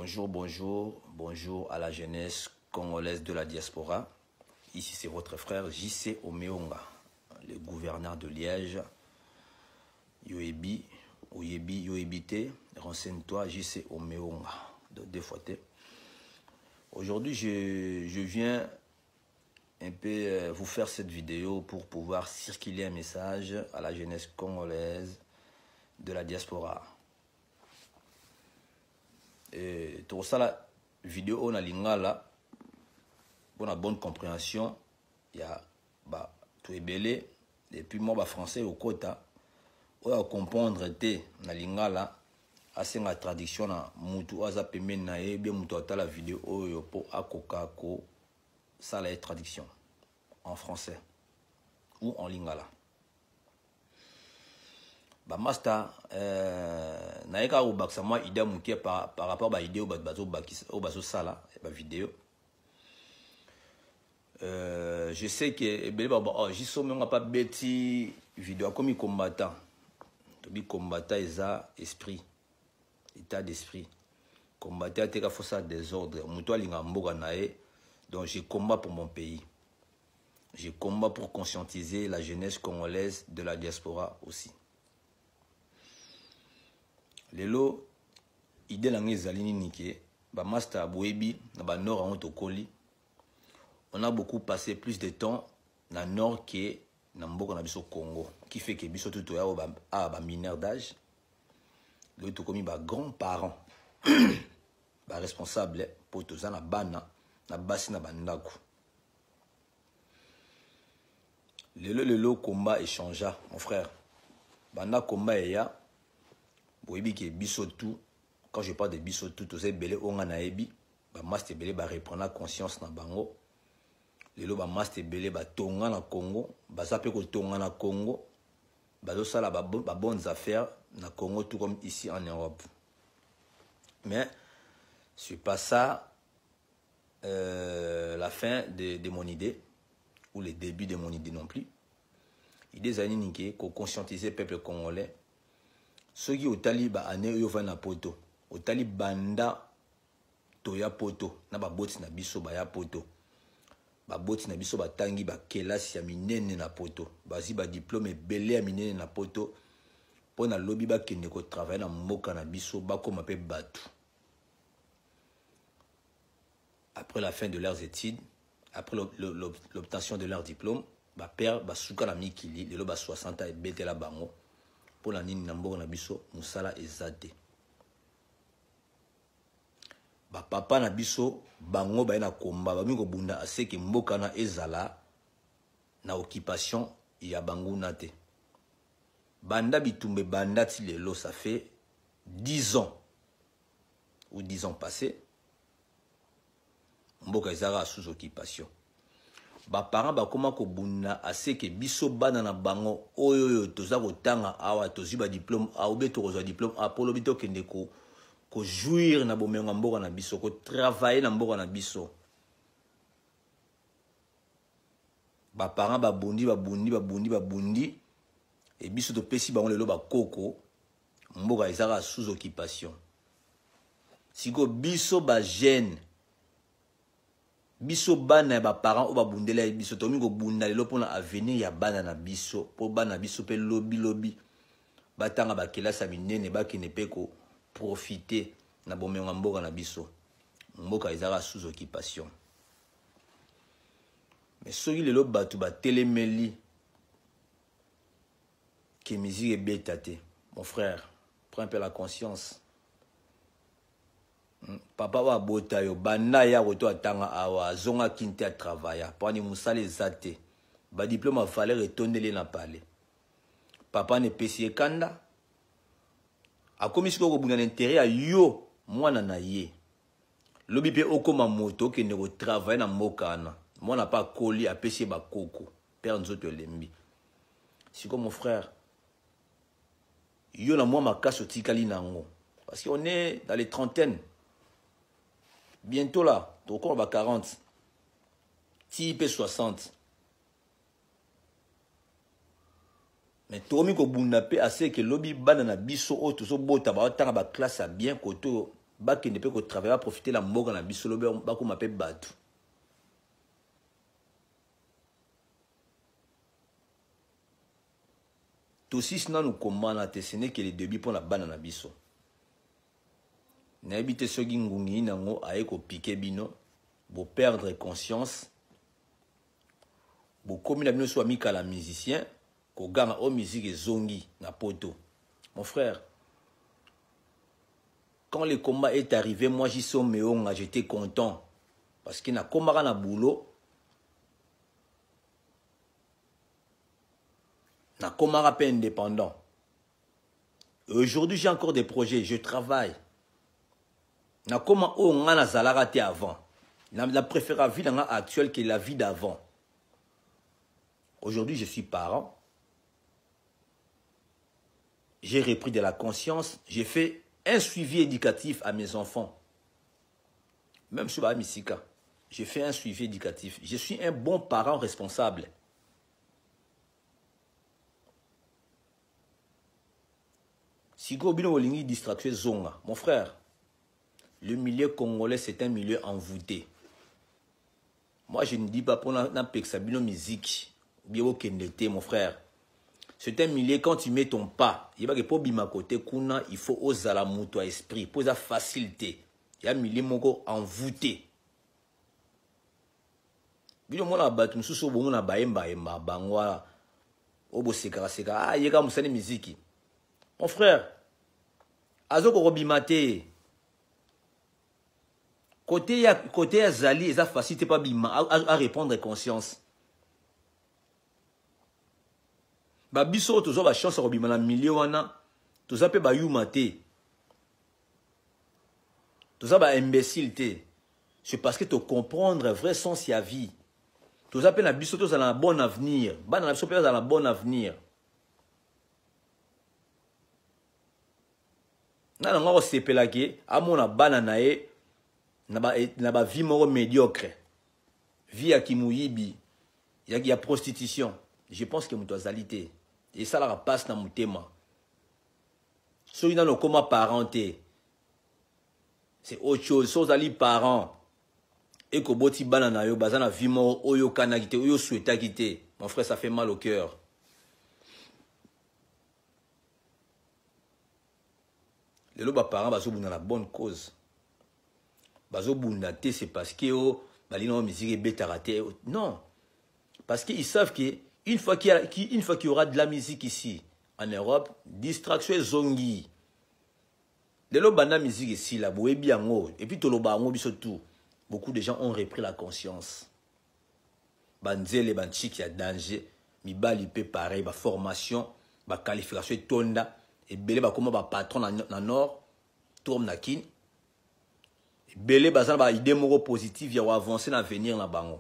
Bonjour, bonjour, bonjour à la jeunesse congolaise de la diaspora. Ici c'est votre frère JC Omeonga, le gouverneur de Liège. Yoebi, Oyebi, Yoebité, renseigne-toi, JC Omeonga, de deux fois T. Aujourd'hui, je viens un peu vous faire cette vidéo pour pouvoir circuler un message à la jeunesse congolaise de la diaspora. Et tout ça, la vidéo, on a l'ingala pour la bonne compréhension. Il y a tout est belé. Et puis moi, français au quota, on va comprendre te na lingala assez la traduction na mutu aza pembe na e bien mutu ata la vidéo oyo po akoka ko ça la traduction en français ou en lingala. Master naeka ou baksa moi idée muke par rapport à idée au bazo sala ba vidéo. Je sais que j'y somme on pas bêti vidéo comme combattant. Tobi combattant eza esprit, état d'esprit. Combattant te ka fossa désordre. Muto alinga mboka nae. Donc je combat pour mon pays. Je combat pour conscientiser la jeunesse congolaise de la diaspora aussi. Lelo idée la ngezalini nike ba master aboyebi na ba nord en tokoli. On a beaucoup passé plus de temps dans le nord que dans le biso Congo, qui fait que biso tout a ba mineur d'âge. Le tout comme ba grands-parents ba responsable pour tout ça na bana na basi na bandako. Le combat échangea mon frère. Banda combat ya boyebi ke biso tout, quand je parle de biso tout osé belé onga na ebi ba master belé ba reprendre conscience na bango. Lelo ba master belé ba tonga na Congo, ba zape ko tonga na Congo, ba do sala ba bonnes affaires na Congo tout comme ici en Europe. Mais c'est pas ça la fin de mon idée ou le début de mon idée non plus. Idée zanini ko conscientiser peuple congolais. Ceux qui au taliba ane yo va na poto, au talibanda toya poto, na ba boti na biso ba ya poto. Ba boti na biso ba tangi ba kelasi ya minene na poto. Bazi ba diplôme belé ya minene na poto. Pour na lobby ba kende ko travailler na mboka na biso ba koma pe batu. Après la fin de leurs études, après l'obtention de leur diplôme, ba père ba suka na mikili, lelo ba 60 ans et bete la bango. Pour la nini na mboka na biso musala ezate. Ba papa na biso bango ba na komba ba miko bunda aseke mboka na ezala na occupation ya bango na te. Banda bitumbe banda ti lelo ça fait 10 ans ou 10 ans passés. Mboka ezala sous occupation. Ba parents ba koma ko bunda aseke biso bana na bango oyo toza ko tanga awa tozi ba diplôme a obeto ko diplôme apolo bito kende ko jouir na bomenga mboka na biso, ko travailler na mboka na biso. Ba parents ba bundi et biso to pesi bango lelo ba koko mboka ezaka sous occupation. Siko biso ba jeune biso bana ba parents o ba bundela biso to mi ko bunda lelo pona avenir ya bana na biso, po bana biso pe lobby batanga ba kelasa minene ba kene pe ko profiter na bomenga mboka na biso. Mboka ezara sous occupation. Mais soki lelo batu ba telemeli ke musique est bétate. Mon frère, prends un peu la conscience. Papa wa bota yo banda ya roto atanga awa zonga kinte a travailler pani musale zate. Ba diplôme a valeur etondele na pale. Papa ne pesi kanda. A komisi ko buna l'intérêt a yo mwana na ye. Lobi pe okoma moto ke ne ko travailler na mokana. Mwana pa koli a pesi ba koko. Père nzoto lembi. Siko mon frère. Yo na moi makaso tikali nango. Parce qu'on est dans les trentaines. Bientôt là, donc on va 40. Type 60. Mais tomi ko bunda pe assez que lobby banana biso o to so bota ba tanga ba classe a bien koto Baki ne peut que travailler, va profiter la mort dans la bisolo, bako m'appelle Batou. Tout si nous commandons, ce n'est que les débuts pour la banane biso. N'habite ce qui ngungi nango aeko piqué bino, pour perdre conscience, pour comme la bino soit mis qu'à la musicien, qu'on gagne au musique et zongi na poto. Mon frère, quand le combat est arrivé, moi j'y suis au j'étais content parce qu'il n'a combat na boulot. Na komara pas indépendant. Aujourd'hui, j'ai encore des projets, je travaille. Na comment on a zalarate avant. La préférée vie actuelle que la vie d'avant. Aujourd'hui, je suis parent. J'ai repris de la conscience. J'ai fait un suivi éducatif à mes enfants. Même sur la Misika, j'ai fait un suivi éducatif. Je suis un bon parent responsable. Si vous avez une distraction, zonga, mon frère, le milieu congolais, c'est un milieu envoûté. Moi, je ne dis pas pour la musique, mon frère. C'est un milieu, quand tu mets ton pas, il n'y a pas de côté, il faut oser la mouton esprit, pour la facilité. Il y a un milieu envoûté. Bino mona batu mususu bomu na baemba bangwa obo sekara sekara yeka musane musique. Mon frère, azoko robimate. Côté ya Zali, ça facilite pas bima à répondre à conscience. Ba biso tozo ba chance robima na milieu wana, toza pe ba yumate. Toza ba imbécilité. C'est parce que tu comprendre vrai sens ya vie. Toza pe na biso toza na bon avenir. Ba na biso pe za na bon avenir. Na ngo sepelaki amona bana na e na ba vie moro médiocre. Vie ya kimuyibi, ya prostitution. Je pense que muto azalité. Et ça la passe na mutema. So ina no koma parenté. C'est autre chose, so zali parents. Et que boti bana na yo bazana vie moro oyo kana kité, oyo souhaita kité. Mon frère, ça fait mal au cœur. Les loba parents bazo bunda la bonne cause. Bazo bunda té c'est parce que oh balino musique bêta raté. Non. Parce qu'ils savent que une fois qu'il y aura de la musique ici en Europe, distraction est zongi. Les loba na musique ici là, boé bien ngo et puis to loba ngo biso tout. Beaucoup de gens ont repris la conscience. Banzele banchiki ya danger, mibali pe pareil, ba formation, ba qualification tonda. Et belé ba comment ba patron na nord tourne na kin belé ba ça ba idée moro positive ya avancer dans l'avenir na bango.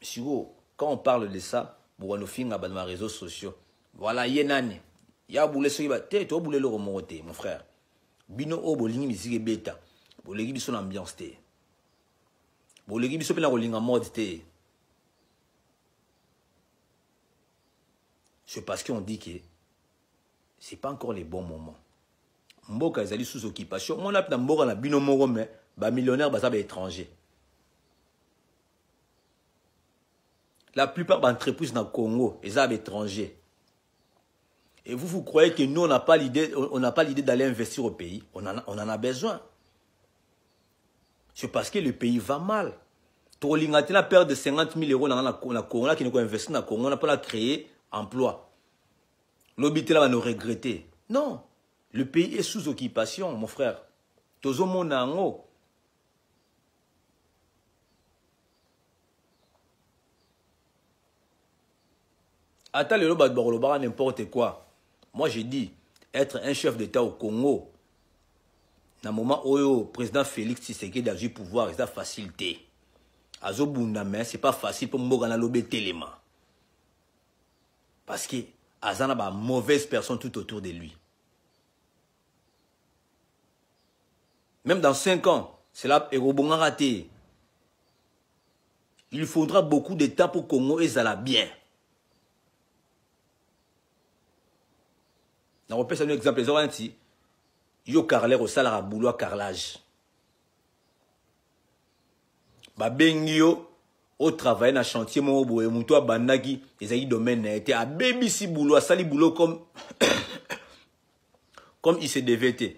Sigo quand on parle de ça pour nous finir dans les réseaux sociaux voilà yenani ya boulé so ba té to boulé le remonter mon frère bino o bolingi musique beta bolingi biso l'ambiance té bolingi biso pe na kolinga mode té. C'est parce qu'on dit que ce n'est pas encore les bons moments. Mboka ezali sous occupation. Mon a mboka na bino moro mais ba millionnaire ba ba étranger. La plupart d'entreprises dans le Congo ils sont étrangers. Et vous croyez que nous on n'a pas l'idée d'aller investir au pays. On en a besoin. C'est parce que le pays va mal. Trolinga la perte de 50 000 euros dans la Congo qui nous investit dans le Congo, on n'a pas créé emploi. L'obité là va nous regretter. Non. Le pays est sous occupation, mon frère. Tozo monango. Attends le loba de n'importe quoi. Moi j'ai dit, être un chef d'État au Congo, dans le moment où le président Félix Tshisekedi a eu pouvoir, il a facilité. Azo bunda mais c'est pas facile pour Mbogana lobé téléma. Parce que Azana a mauvaise personne tout autour de lui. Même dans 5 ans, c'est là et Robonga raté. Il faudra beaucoup de temps pour Congo et ça bien. Na repère un exemple les oranti. Yo carreleur au salaire à boulot à carrelage. Ba bengio au travail na chantier mo boye muto bandaki ezali domaine na été a BBC boulot a sali boulot comme comme il se devait être.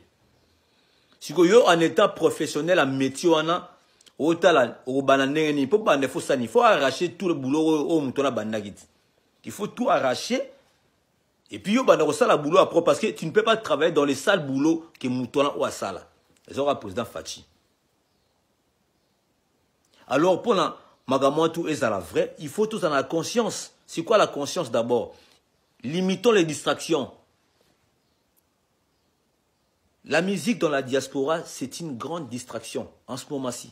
Si yo en état professionnel en métier wana au tala au banane ni faut bande faut ça il faut arracher tout le boulot au muto na bandaki. Il faut tout arracher. Et puis, il y a un boulot à propre parce que tu ne peux pas travailler dans les sales boulots que Moutona ou à Sala. Les aura président Fachi. Alors, pour la Magamouan, tout est à la vraie, il faut tous en avoir conscience. C'est quoi la conscience d'abord? Limitons les distractions. La musique dans la diaspora, c'est une grande distraction en ce moment-ci.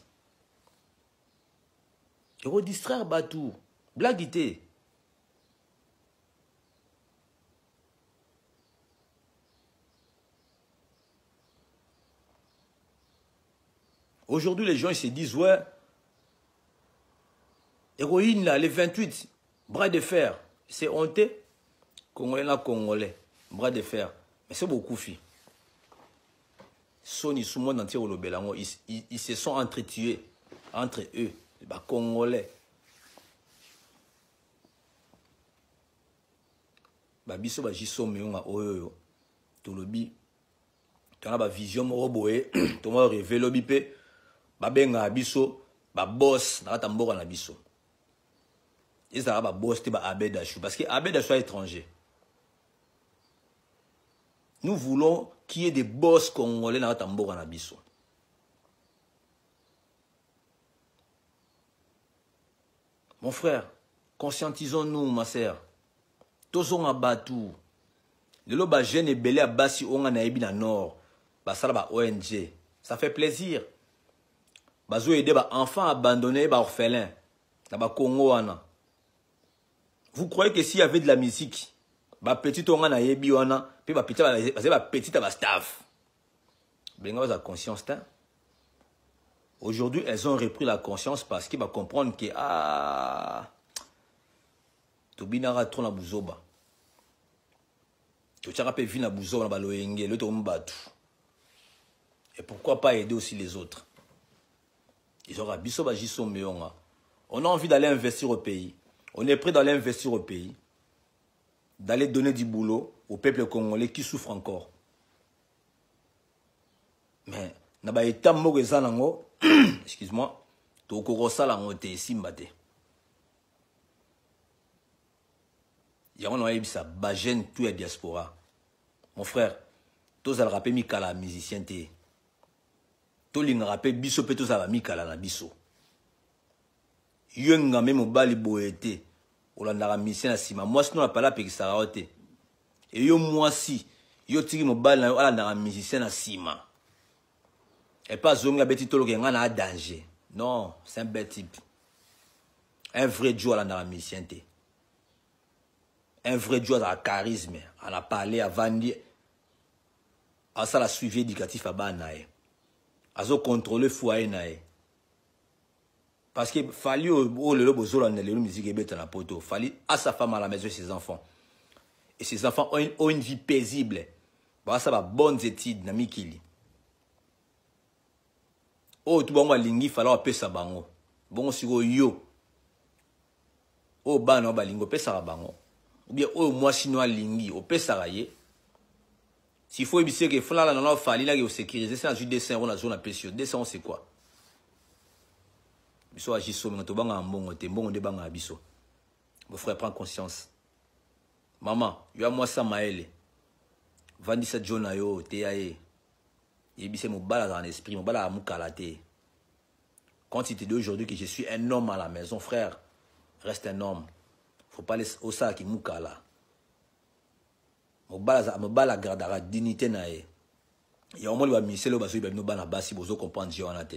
Et redistraire Batou. Blaguité. Aujourd'hui, les gens ils se disent, ouais, héroïne là, les 28, bras de fer, c'est honté. Congolais là, Congolais, bras de fer. Mais c'est beaucoup, fille. Soni, sous monde entier, ils se sont entretués entre eux, les Congolais. Biso ba jiso meonga oyo to lobi. Tu as ba vision mo boye, to mo révélo bipé. Babenga biso ba boss na tamboka na biso. Ils ba boss te ba abedachou parce que abedachou est étranger. Nous voulons qu'il y ait des boss congolais na tamboka na biso. Mon frère, conscientisons-nous ma sœur. Tozon abatu. Lelo ba jeune et belé abasi onga na ebi na nord. Ba sala ba ONG. Ça fait plaisir. Bazo aider ba enfants abandonnés, ba orphelins, na ba Congo wana. Vous croyez que s'il y avait de la musique, ba petit onga na yebi wana, puis ba petit ba petit ba staff. Benga ba conscience ta. Aujourd'hui, elles ont repris la conscience parce qu'ils va comprendre que tobinara trop na buzoba. Tu as vu na buzoba na baloyenge, le tombatu. Et pourquoi pas aider aussi les autres? Ils auront biso ba jiso meonga. On a envie d'aller investir au pays. On est prêt d'aller investir au pays. D'aller donner du boulot au peuple congolais qui souffre encore. Mais na ba état mo nango, excuse-moi, to korosa la ngote simbate. Y'a on a ça ba jeune tout est diaspora. Mon frère, tous al rappel mi kala musicien té. To linga rappel biso pe to za mikala na biso. Yenga même bali boete. Olandara mission na sima. Moi sinon la pala pe kisara ote. Et yo moi si yo tiki mo bali na yo alandara musicien na sima. Et pas zonga beti tolo ke ngana danger. Non, c'est un bête type. Un vrai Dieu alandara musicien té. Un vrai Dieu a charisme. On a parlé avant dire à ça la suivi éducatif à banae. Azo contrôler foyer nae. Parce que fallait au le bozolo na le musique et bête na poto. Fallait à sa femme à la maison et ses enfants. Et ses enfants ont une vie paisible. Bah ça va bonnes études na mikili. Oh tout bon lingi fallait pesa bango. Bon siko yo. Oh bana ba lingo pesa bango. Ou bien oh moi chinois lingi o pesa raye. S'il faut éviter que Fala n'a pas fallu là que sécuriser, c'est un jeu de dessin on a zone à pression. Dessin c'est quoi? Biso agiso mais to banga mbongo te mbongo de banga biso. Mon frère prends conscience. Maman, yo a moi ça maele. Vandi sa jona yo te yae. Yebise mo bala dans l'esprit, mo bala mukala te. Quand il te dit aujourd'hui que je suis un homme à la maison, frère, reste un homme. Faut pas laisser au ça qui mukala. Me bala gardera dignité na e. Ya au moins le miselo baso ibe no bana basi bozo comprendre jiona te.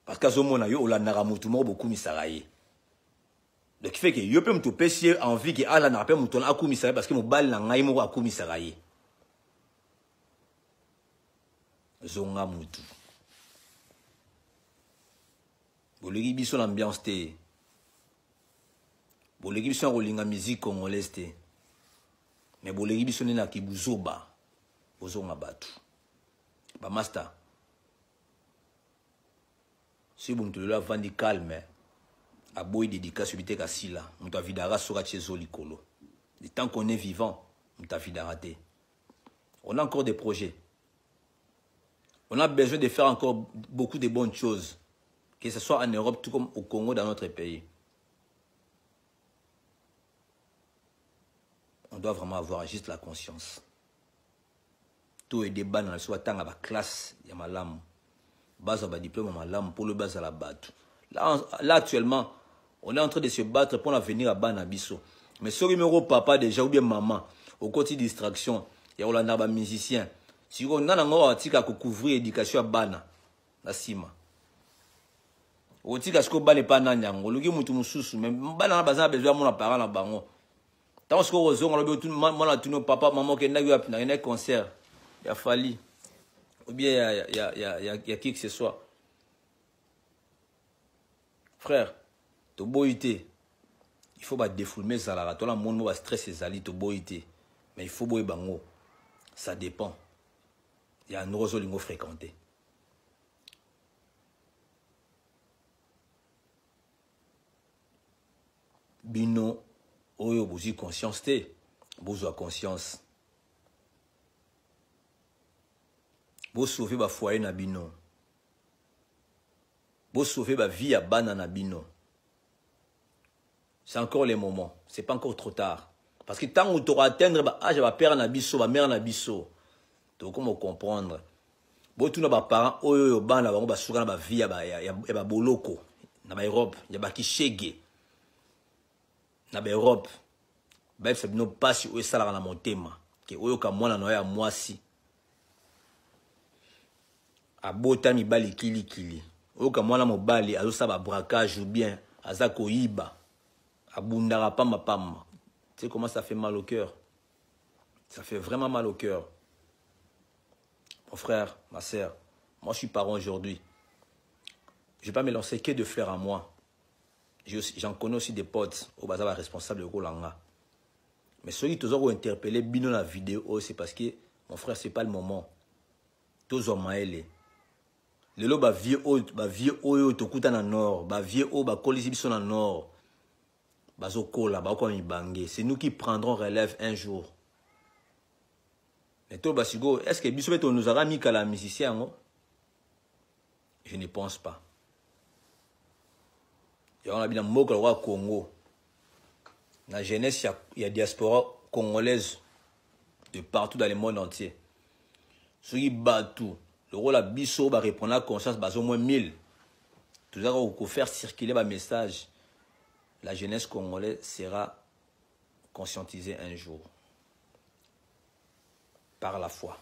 Parce que zomona yo ola nara mutu mo beaucoup misaraye. Donc qui fait que yo peut me topesier envie que ala na pe mutu na akumisaraye parce que mo bal na ngai mo akumisaraye. Zonga mutu. Bolegi biso l'ambiance te. Bolegi biso rolinga musique congolaise te. Mais boleri biso nena ki buzoba. Bozonga batu. Ba master. Si vous me vandi calme, à boy dédicace subité kasila, on t'a vidara sera chez Likolo. Le temps qu'on est vivant, on t'a vidara. On a encore des projets. On a besoin de faire encore beaucoup de bonnes choses, que ce soit en Europe tout comme au Congo dans notre pays. On doit vraiment avoir juste la conscience. Tout est débat dans le soit tant à la classe, il y a ma lame. Base à diplôme, ma lame pour le base à la batte. Là, actuellement, on est en train de se battre pour l'avenir à Banabiso. Mais ce numéro papa déjà ou bien maman, au côté distraction, il y a un musicien. Si on a un article à couvrir l'éducation à Bana, la Sima. Au tika ce que Bana n'est pas nanyango, le qui moutou moussou, mais Bana a besoin de mon parent à Bango. Tant que on a tout le monde, papa, maman, qui n'a eu un concert, il a fallu. Ou bien il y a qui que ce soit. Frère, tu boité. Il faut pas défouler ça là. Tout le monde va stresser ça, tu boité. Mais il faut boire bango. Ça dépend. Il y a un roseau lingo fréquenté. Bino, oyo bozi conscience te, bozo conscience. Bo sauver ba foyer na bino. Bo sauver ba vie à bana na bino. C'est encore les moments. C'est pas encore trop tard. Parce que tant que tu auras atteindre ba âge ba père na biso, ba mère na biso. Donc comment comprendre? Bo tu na ba parents oyo bana ba suka na ba vie ya ba boloko na ba Europe, ya ba kishege. Na ba Europe. Ba c'est no passe o sala na motema. Ke oyo ka mwana no ya mwasi. Abota mibali kili. Oka mwana mobali azosa ba braquage ou bien azako iba. Abundara pamba. Tu sais comment ça fait mal au cœur? Ça fait vraiment mal au cœur. Mon frère, ma soeur, moi je suis parent aujourd'hui. Je ne vais pas me lancer que de fleurs à moi. J'en connais aussi des potes au bazar responsable de Rolanga. Mais ceux qui ont interpellé bino la vidéo, c'est parce que mon frère, c'est pas le moment. Tous ont maélé. Le lot ba vieux oyo tokuta na nord, ba vieux o ba kolisi biso na nord. Bazokola ba ko mibangé, c'est nous qui prendrons relève un jour. Mais toi basigo, est-ce que biso beto nous aura mis qu'à la musicien ngo? Je ne pense pas. Il y a bien moko au Congo. La jeunesse, il y a diaspora congolaise de partout dans le monde entier. Ceux qui battent tout. Le rôle à Bisso va répondre à la conscience, au moins 1000. Tout ça, on va faire circuler un message. La jeunesse congolaise sera conscientisée un jour. Par la foi.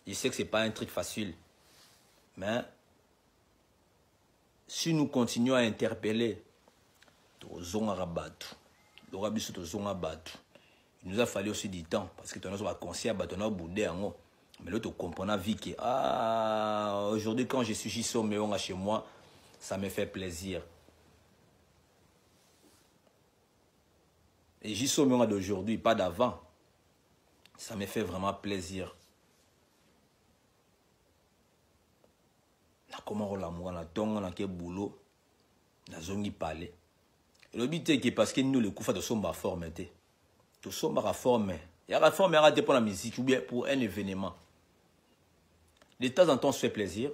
Je sais que ce n'est pas un truc facile. Mais si nous continuons à interpeller, il nous a fallu aussi du temps. Parce que nous avons conscience, nous avons boudé. Mais l'autre comprend vite que aujourd'hui quand je suis Jisso Meonga chez moi, ça me fait plaisir. Et Jisso Meonga d'aujourd'hui, pas d'avant, ça me fait vraiment plaisir. Na comment on l'a moi na tonga na ke boulot, na zongi parler. Le but est que parce que nous le coup de somba forme té. To somba forme. Il y a la forme arrêté pour la musique ou bien pour un événement. De temps en temps, on se fait plaisir.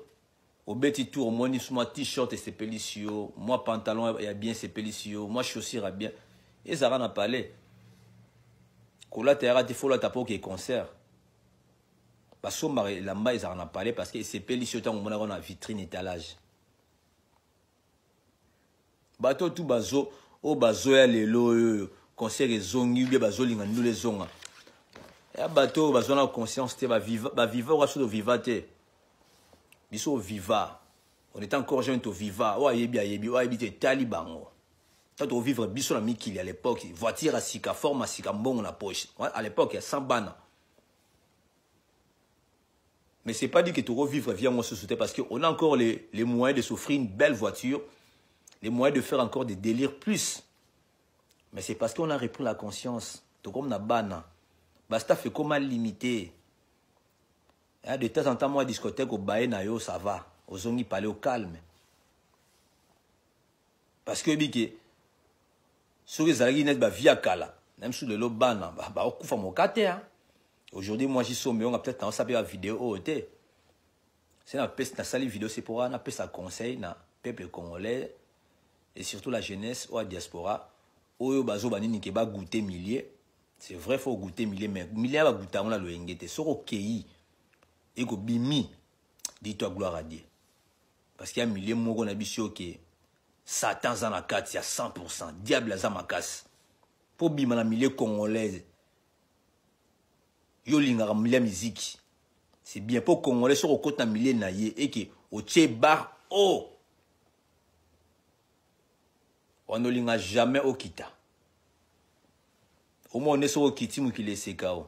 Au petit tour, moi, moi t-shirt et c'est pellicio. Moi, pantalon, il y a bien c'est pellicio. Moi, chaussures, bien. Et ça n'a pas parlé. Quand là, tu as raté, il faut là, tu as pas au concert. Parce que la maille, ça en a parlé parce que c'est pellicio, tu as une vitrine étalage. Bateau tout bazo, au bazo, il y a les lots, concert et zongi, bien bazo, il y a nous les zongas. Et un bateau, bazo, la conscience, tu vas vivre, on va sur vivaté. Biso viva. On est encore jeune au viva. Ouais, yebi taliban. Quand on vivre biso la mikili à l'époque, voiture à sika, forme à sika, bon la poche. À l'époque, il y a 100 bannes. Mais c'est pas dit que tu revivre via mon société parce qu'on a encore les moyens de s'offrir une belle voiture, les moyens de faire encore des délires plus. Mais c'est parce qu'on a repris la conscience. to comme na bana basta fait comment limité de temps en temps moi discothèque au baé na yo ça va ozongi parler au calme parce que biki sur les alliés net ba via kala même sur le bana ba okufa mokate hein. Aujourd'hui moi j'y sommes on a peut-être tendance à faire vidéo OT c'est na peste na sali vidéo c'est pour na peste à conseil na peuple congolais et surtout la jeunesse ou la diaspora oyo bazo banini ke ba goûter milliers c'est vrai faut goûter milliers mais milliers ba goûter on la lo engete soko kei et ko bimi dis-toi gloire à Dieu parce qu'il y a milliers moko na biso ke Satan za na kati ya 100% diable za makasi pour bima na milliers congolais yo lingaka milliers musique c'est bien pour congolais soko kota milliers na ye et que o tche bar oh on ne linga jamais au kita. Au moins on est sur au kiti mou qui laisse kao.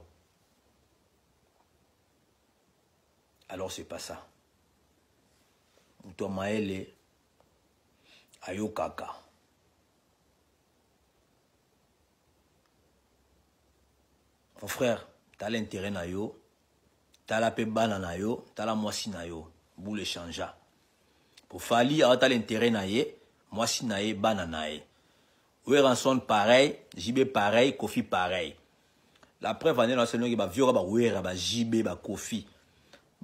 Alors c'est pas ça. Toi maele ayo kaka. Mon frère, t'as l'intérêt na yo, t'as la pebana na yo, t'as la moisi na yo, boule changea. Pour fali, t'as l'intérêt na ye. Moi, si nae, bananae. Oui, rançon pareil, JB pareil, Kofi pareil. La preuve, on est dans ce nom qui va violer, oui, JB, Kofi.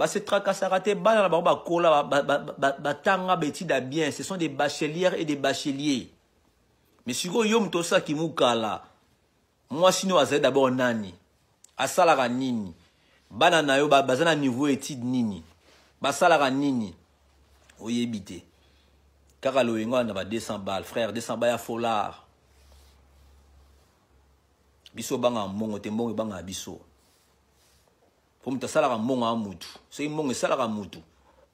C'est tracassaraté, banana, cola, tanga, betida bien. Ce sont des bachelières et des bacheliers. Mais si vous yom to ça qui moukala, moi, sinon, à d'abord nani. Asalara nini. Banana yo, bazana niveau étude nini. Basalara nini. Oye, bité. Car à l'Oyengo, on a 200 balles, frère, 200 balles à folar. Biso banga mongo, te mongo banga biso. Faut me salara mongo à moutou. C'est mongo salara moutou.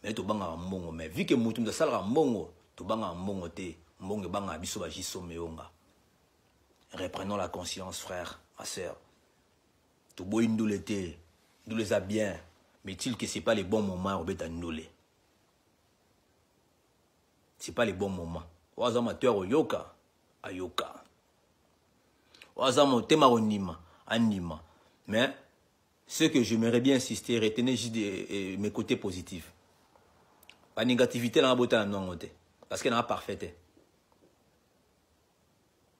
Mais tu banga mongo. Mais vu que moutou me salara mongo, tu banga mongo te. Mongo banga biso ba jiso meonga. Reprenons la conscience, frère, ma soeur. Tu bois une doule te. Doule ça bien. Mais il que c'est pas les bons moments, on va t'annuler. C'est pas les bons moments. Oaza amateur au yoka, ayoka. Oaza motema onima, anima. Mais ce que j'aimerais bien insister, retenez juste mes côtés positifs. La négativité dans la beauté non parce qu'elle n'a pas parfaite.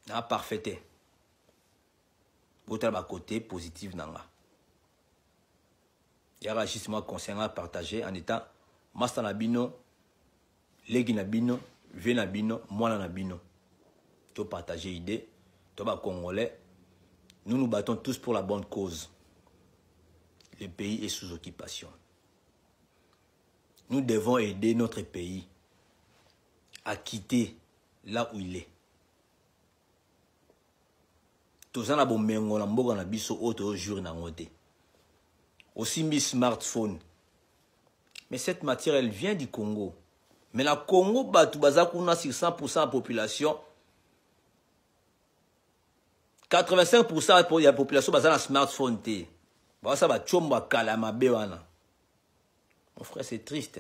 N'a pas parfaite. Beauté côté positif dans la. Il y a juste moi conseil à partager en étant master nabino. Legi nabino, vie nabino, moi nabino. Tu partager idée, tu vas congolais. Nous nous battons tous pour la bonne cause. Le pays est sous occupation. Nous devons aider notre pays à quitter là où il est. Tous en abon mengo na mboga na biso autre jour na ngote. Aussi mi smartphone. Mais cette matière elle vient du Congo. Mais la Congo, batu bazakuna sur 100% de la population. 85% de la population bazana un smartphone. Ça va chomba kalama bewana. Mon frère, c'est triste.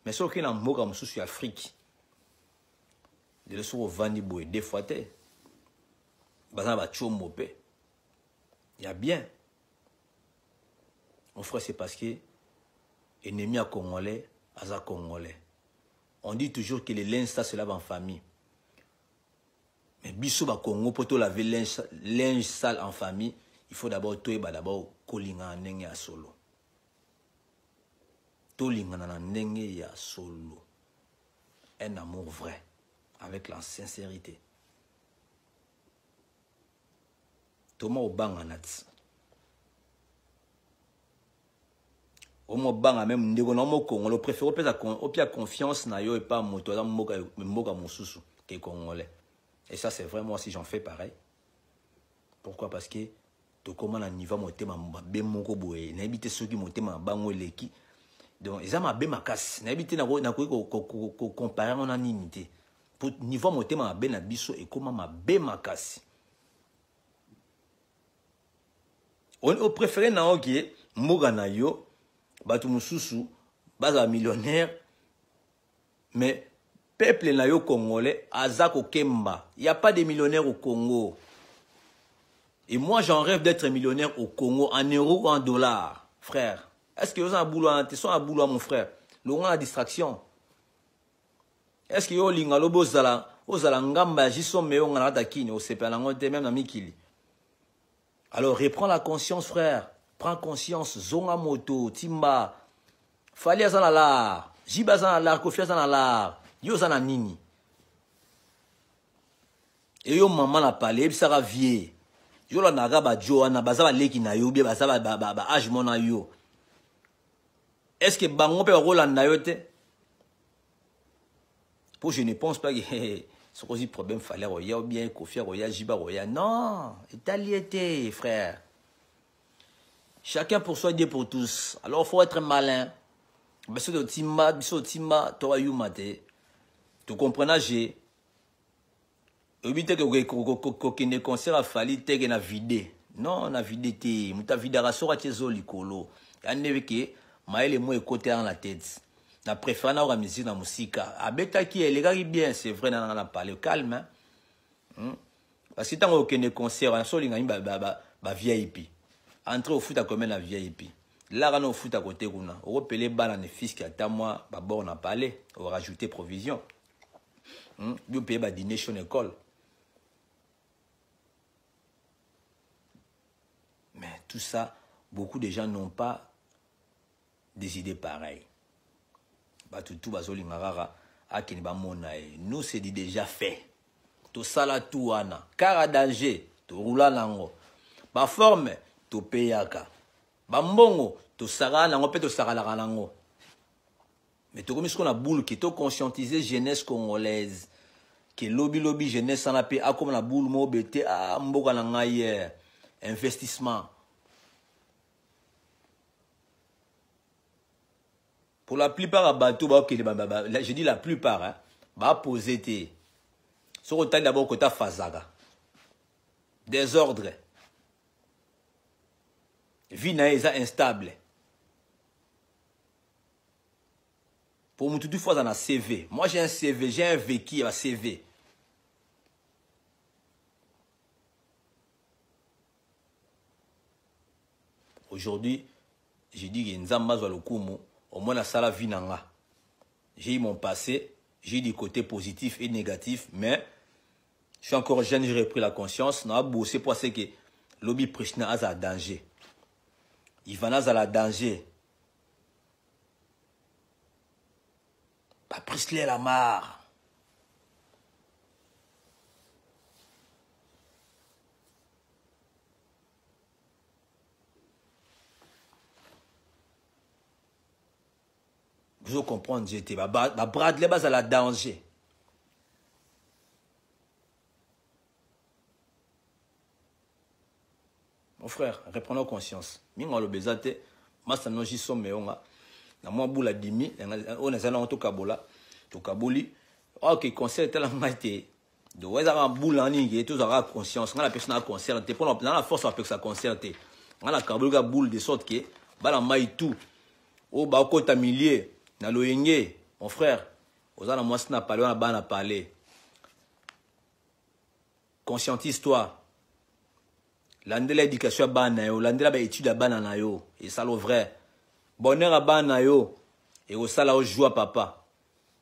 Mais ce qui est en moka moussou sur Afrique. De le sur vandi boue des fois te. Bazana va chombo pe. Il y a bien. Mon frère, c'est parce que ennemi à Congolais, aza Congolais. On dit toujours que les linges, ça se lave en famille. Mais biso ba Congo, pour laver linge sale en famille, il faut d'abord d'abord kolinga nenge ya solo. Tolinga na nenge ya solo. Un amour vrai, avec la sincérité. Toma obanga nati. Au moins banga même ndeko na moko Congo, le préféré au pire confiance na yo et pas moto dans moka mususu que congolais. Et ça c'est vraiment si j'en fais pareil. Pourquoi? Parce que to comment na niveau motema be moko boye, na habité ceux qui motema bango leki. Donc ils ama be makas, na habité na ko comparer on a nini. Pour niveau motema be na biso et comment ma be makasi. On préféré na oki moga na yo batu mususu baza millionnaire mais peuple na yo congolais azako kemba. Il y a pas de millionnaires au Congo. Et moi, j'en rêve d'être millionnaire au Congo, en euros ou en dollars, frère. Est-ce que vous avez un boulot, un boulot, mon frère? L'on a la distraction. Est-ce que vous avez un boulot, alors, reprends la conscience, frère. Prends conscience. Zonga moto, timba. Fali azana lar. Jiba azana lar, Kofi azana lar. Yo azana nini. Et yo maman la parlé, ça va vieux. Yo la naga ba joana, bazaba leki na yo, bien bazaba ba âge mona yo. Est-ce que bango pe rola na yo te? Pour je ne pense pas que ce que problème fallait roya ou bien Kofi roya, Jiba roya. Non, italiété, frère. Chacun pour soi, Dieu pour tous. Alors il faut être malin. Biso timba, toi you mate. Tu comprends j'ai. Évite que ne concert a fallu te na vide. Non, na vide te. Muta vidara sora tezo likolo. Ya neveke maele mo écouter dans la tête. Na préféré na musique na musika. Abeta qui est les gars bien, c'est vrai na na parler calme. Parce que tant que ne concert na solinga ba VIP. Entrer au foot à combien la VIP. Là on au foot à côté kuna. On repelle bala ne fils qui attend moi ba bon na parler, on rajouter provision. Vous payez ba dîner chez l'école. Mais tout ça, beaucoup de gens n'ont pas des idées pareilles. Nous, c'est déjà fait. Tout ça là, tout ana. Car à danger, tout roula nango. Ba forme, tout payaka. Ba mbongo, tout sara nango, peut tout sara la nango. Mais tout comme ce qu'on a boule qui tout conscientiser jeunesse congolaise. Que lobby jeunesse en a payé, comme la boule mo bete à mboka nanga hier. Investissement. Pour la plupart à bateau, je dis la plupart, hein, va poser tes. Sur le taille d'abord que tu as fazaga. Désordre. Vie naïsa instable. Pour moi, toute fois dans un CV. Moi, j'ai un CV, j'ai un vécu à CV. Aujourd'hui, j'ai dit que Nzamba Zwalukumu, au moins la salle vie nanga. J'ai eu mon passé, j'ai eu du côté positif et négatif, mais je suis encore jeune, j'ai repris la conscience. Non, bossé pour ce que lobby prishna a un danger. Il va à la danger. Pas Prisley la marre. Vous comprenez, j'étais. Bradley bas à la danger. Mon frère, reprenons conscience. Mingo le bezate, masa no jiso meonga. Na moi boula dimi, on est allé en Tokabola, Tokaboli. Ok, concert tel maité. De weza un boula ni et tout ça conscience. Quand la personne a concerté, pour la force avec sa concerté. Quand la kabulga boule de sorte que bala mai tout. Oh ba kota millier. Na loyenge, mon frère, aux gens moi n'a parlé, on a ban à parler. Conscientise-toi. L'andela éducation banayo, l'andela ba étude à bananayo, et ça le vrai. Bonheur à banayo, et au sala au joie papa.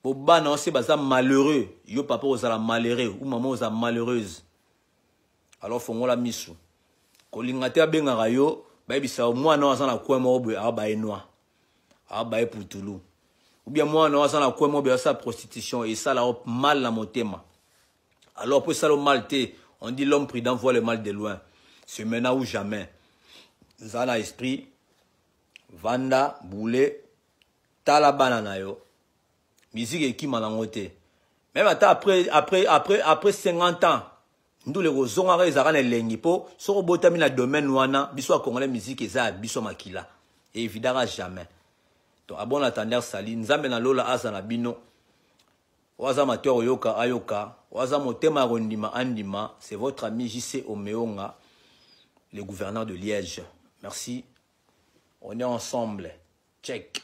Pour bana c'est baza malheureux, yo papa aux ala malheureux, ou maman aux ala malheureuse. Alors faut la misu. Kolingate benga rayo, ba bisa moi non azana kwa mo obe aba enwa. Aba e putulu. Ou bien moi, on a un quoi sa prostitution et ça là mal la motema. Alors pour ça le mal on dit l'homme prudent voit le mal de loin. C'est maintenant ou jamais. Zana esprit, vanda, boule, tala banana yo. Musique et qui m'a langoté. Même après 50 ans, nous les rosons à raison les lengipo, sur botami la domaine wana, biso congolais musique et ça biso makila. Et évidemment jamais. Donc, abon attendeur sali, nzambe na lola asa na bino. Waza mateur oyoka ayoka, waza motema rondima andima, c'est votre ami JC Omeonga, le gouverneur de Liège. Merci. On est ensemble. Check.